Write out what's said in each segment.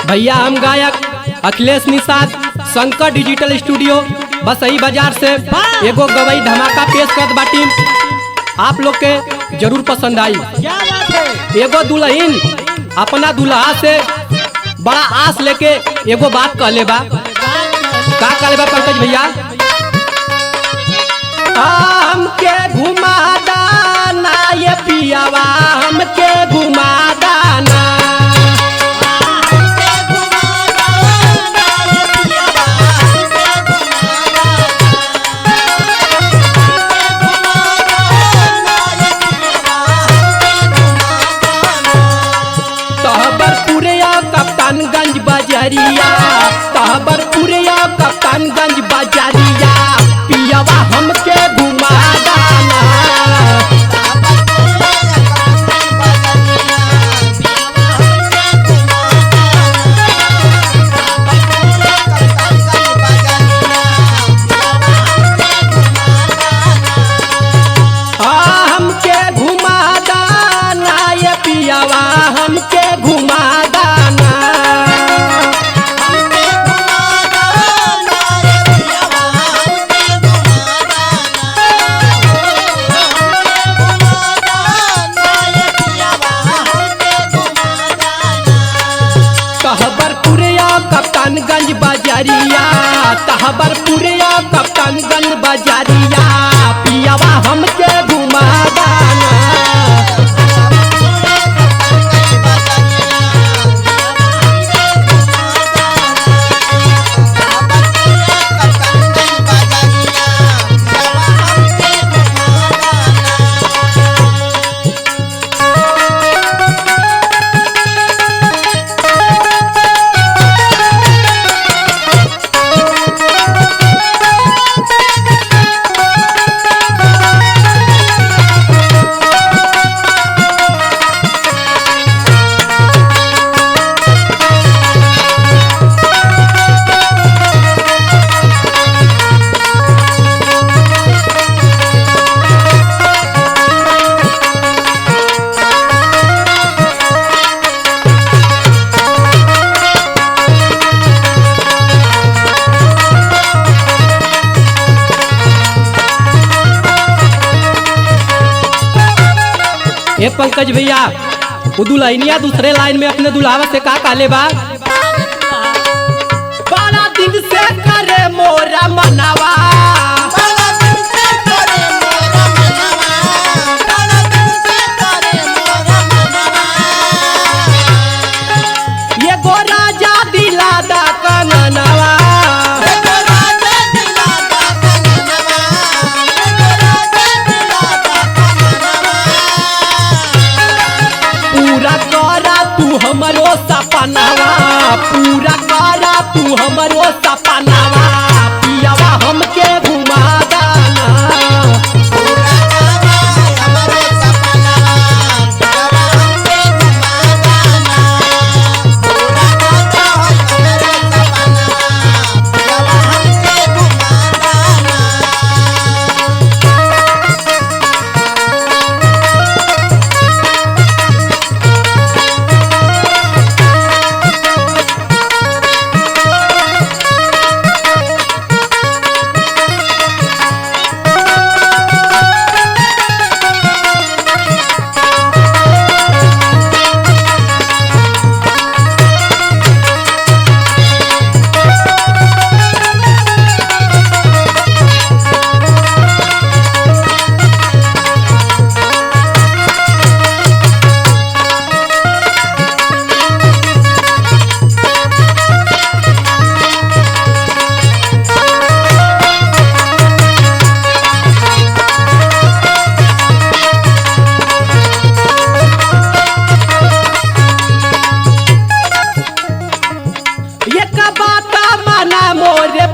भैया हम गायक अखिलेश निषाद शंकर डिजिटल स्टूडियो बसई बाजार से एगो गवई धमाका पेश करत बाटी। आप लोग के जरूर पसंद आई। क्या बात है? एगो दुल्हन अपना दुल्हा से बड़ा आस लेके एगो बात कहले बा। का कहले बा पंकज भैया? हमके घुमा दाना ये पियावा, हमके घुमा दाना। कप्तानगंज बाजारिया, तहबरपुरिया कप्तानगंज बाजारिया, पियावा हमके घुमा दाना। हमके घुमा दाना ये पियावा, हमके घुमा दाना। तहबरपुरिया कप्तानगंज बाजारिया, तहबरपुरिया कप्तानगंज बाजारिया, पियावा हमके घुमा दाना। ए पंकज भैया, वो दुल्हनिया दूसरे लाइन में अपने दुल्हावा से का काले बा? बड़ा दिन से करे मोरा मनावा, ये गो राजा दिला दा कननवा। पूरा करा तू हमरो सपनावा, पूरा करा तू हमरो सपनावा, पियावा हमके घुमा दाना।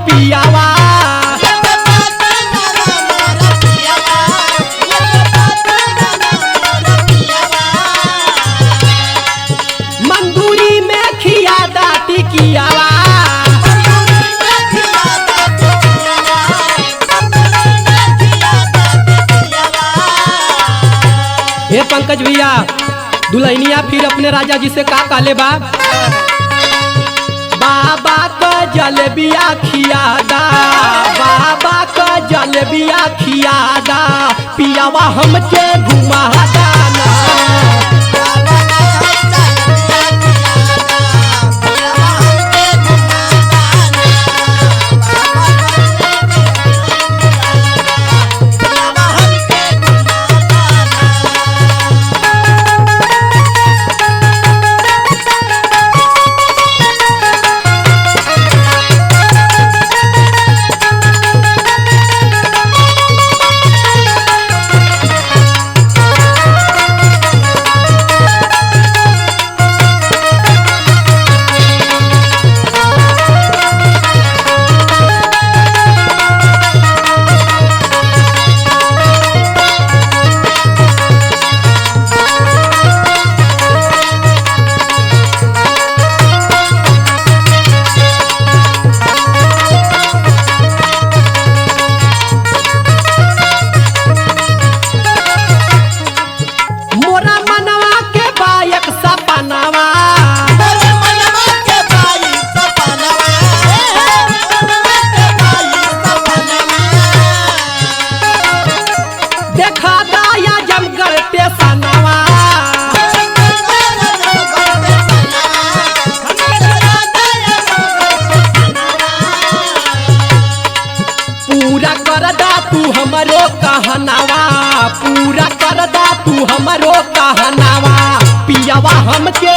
पियावा मंदूरी में खिया दाती कियावा। हे पंकज भैया, दुल्हनिया फिर अपने राजा जी से का काले बा? बाबा का जलेबिया खियादा, बाबा का जलेबिया खियादा, पियावा हमके घुमादा ना। कहनावा पूरा कर दा तू हमरो कहनावा, पियावा हमके